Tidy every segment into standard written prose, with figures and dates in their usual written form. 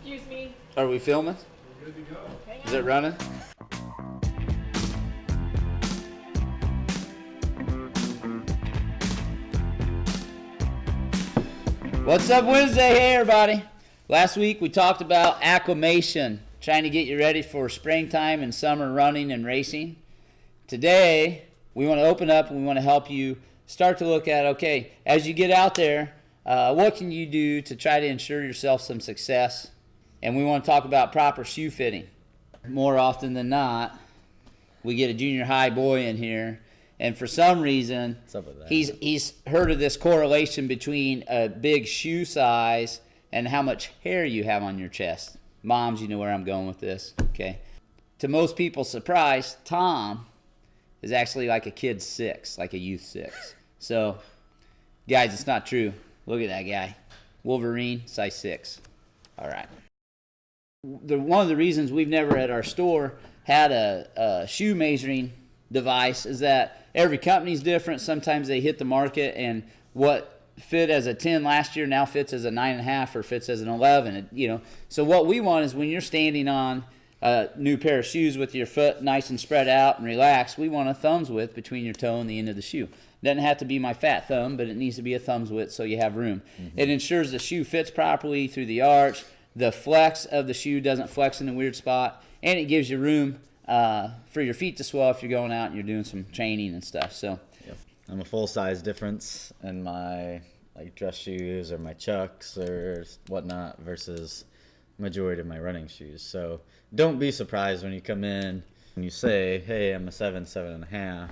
Excuse me. Are we filming? We're good to go. Is it running? What's up Wednesday? Hey everybody. Last week we talked about acclimation, trying to get you ready for springtime and summer running and racing. Today we want to open up and we want to help you start to look at, okay, as you get out there, what can you do to try to ensure yourself some success? And we want to talk about proper shoe fitting. More often than not, we get a junior high boy in here, and for some reason, he's heard of this correlation between a big shoe size and how much hair you have on your chest. Moms, you know where I'm going with this, okay? To most people's surprise, Tom is actually like a kid 6, like a youth 6. So, guys, it's not true. Look at that guy. Wolverine, size 6. All right. One of the reasons we've never at our store had a shoe measuring device is that every company's different. Sometimes they hit the market and what fit as a 10 last year now fits as a 9.5 or fits as an 11. So what we want is when you're standing on a new pair of shoes with your foot nice and spread out and relaxed, we want a thumb's width between your toe and the end of the shoe. It doesn't have to be my fat thumb, but it needs to be a thumb's width so you have room. Mm-hmm. It ensures the shoe fits properly through the arch. The flex of the shoe doesn't flex in a weird spot, and it gives you room for your feet to swell if you're going out and you're doing some training and stuff. So, yep. I'm a full size difference in my dress shoes or my Chucks or whatnot versus majority of my running shoes. So don't be surprised when you come in and you say, "Hey, I'm a 7.5,"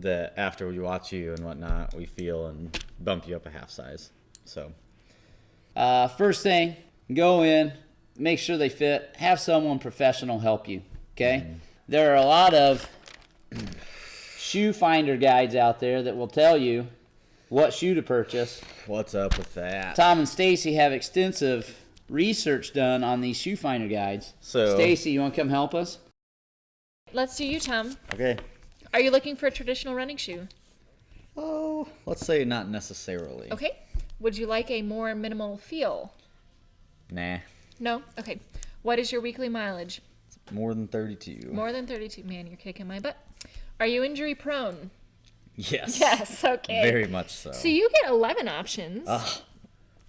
that after we watch you and whatnot, we feel and bump you up a half size. So, first thing. Go in, make sure they fit, have someone professional help you, okay? Mm-hmm. There are a lot of shoe finder guides out there that will tell you what shoe to purchase. What's up with that? Tom and Stacy have extensive research done on these shoe finder guides. So, Stacy, you want to come help us? Let's do you, Tom. Okay. Are you looking for a traditional running shoe? Oh, let's say not necessarily. Okay. Would you like a more minimal feel? Nah. No? Okay. What is your weekly mileage? More than 32. More than 32. Man, you're kicking my butt. Are you injury prone? Yes. Yes, okay. Very much so. So you get 11 options. Oh,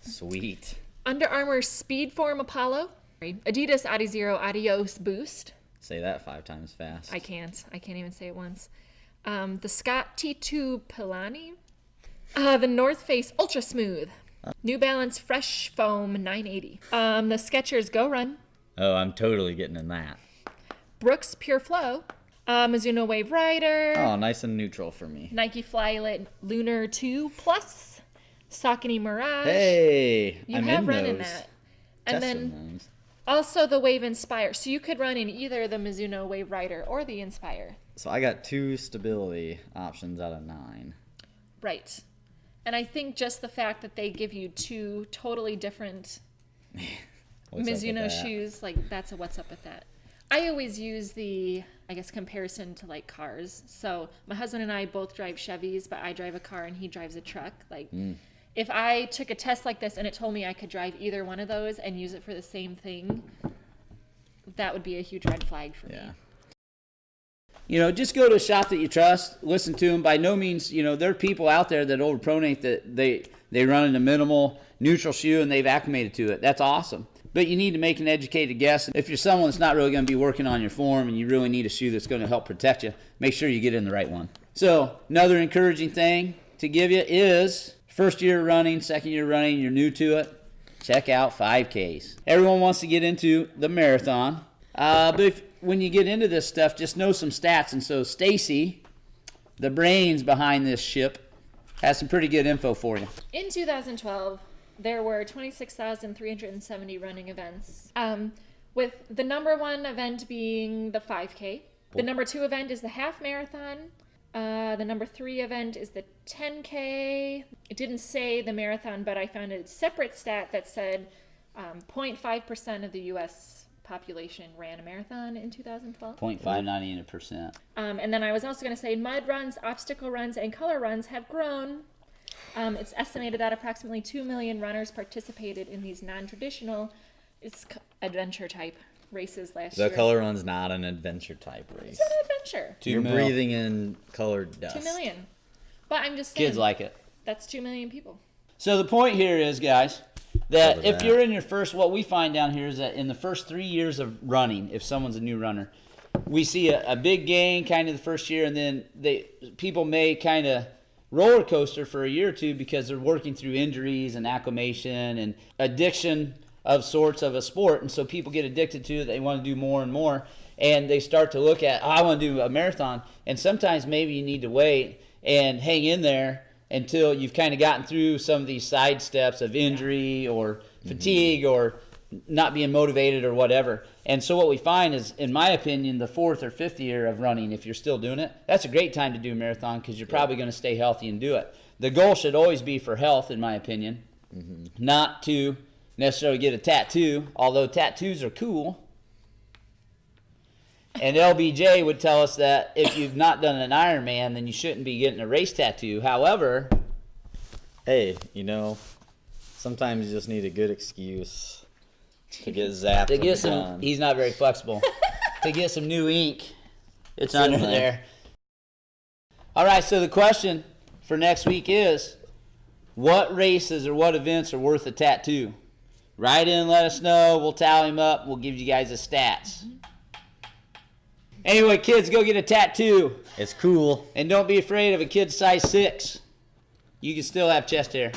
sweet. Under Armour Speedform Apollo. Adidas Adizero Adios Boost. Say that 5 times fast. I can't even say it once. The Scott T2 Pilani. The North Face Ultra Smooth. New Balance Fresh Foam 980. The Skechers Go Run. Oh, I'm totally getting in that. Brooks Pure Flow. Mizuno Wave Rider. Oh, nice and neutral for me. Nike Flylit Lunar 2 Plus. Saucony Mirage. Hey, You have run in that. And then those. Also the Wave Inspire. So you could run in either the Mizuno Wave Rider or the Inspire. So I got 2 stability options out of 9. Right. And I think just the fact that they give you 2 totally different Mizuno shoes, that's a what's up with that. I always use the, comparison to cars. So my husband and I both drive Chevys, but I drive a car and he drives a truck. If I took a test like this and it told me I could drive either one of those and use it for the same thing, that would be a huge red flag for me. Just go to a shop that you trust, listen to them. By no means, there are people out there that overpronate that they run in a minimal, neutral shoe and they've acclimated to it. That's awesome. But you need to make an educated guess. If you're someone that's not really going to be working on your form and you really need a shoe that's going to help protect you, make sure you get in the right one. So another encouraging thing to give you is first year running, second year running, you're new to it, check out 5Ks. Everyone wants to get into the marathon. But when you get into this stuff, just know some stats. And so Stacy, the brains behind this ship, has some pretty good info for you. In 2012, there were 26,370 running events, with the number 1 event being the 5K. The number 2 event is the half marathon. The number 3 event is the 10K. It didn't say the marathon, but I found a separate stat that said 0.5% of the U.S. population ran a marathon in 2012. 0.598%. And then I was also going to say mud runs, obstacle runs, and color runs have grown. It's estimated that approximately 2 million runners participated in these non-traditional It's adventure type races last The year. color run's not an adventure type race. It's an adventure. You're mil. breathing in colored dust. 2 million. But I'm just saying. Kids like it. That's 2 million people. So the point here is, guys, that Cover if that. you're in your first, what we find down here is that in the first 3 years of running, if someone's a new runner, we see a big gain kind of the first year, and then people may kind of roller coaster for a year or two because they're working through injuries and acclimation and addiction of sorts of a sport, and so people get addicted to it. They want to do more and more, and they start to look at, I want to do a marathon, and sometimes maybe you need to wait and hang in there until you've kind of gotten through some of these side steps of injury or fatigue or not being motivated or whatever. And so what we find is, in my opinion, the 4th or 5th year of running, if you're still doing it, that's a great time to do a marathon because you're probably going to stay healthy and do it. The goal should always be for health, in my opinion, not to necessarily get a tattoo, although tattoos are cool. And LBJ would tell us that if you've not done an Ironman, then you shouldn't be getting a race tattoo. However, Hey, sometimes you just need a good excuse to get zapped. to when get you're some, done. he's not very flexible. To get some new ink, it's under Certainly. there. All right, so the question for next week is, what races or what events are worth a tattoo? Write in, let us know. We'll tally them up. We'll give you guys the stats. Anyway, kids, go get a tattoo. It's cool. And don't be afraid of a kid size 6. You can still have chest hair.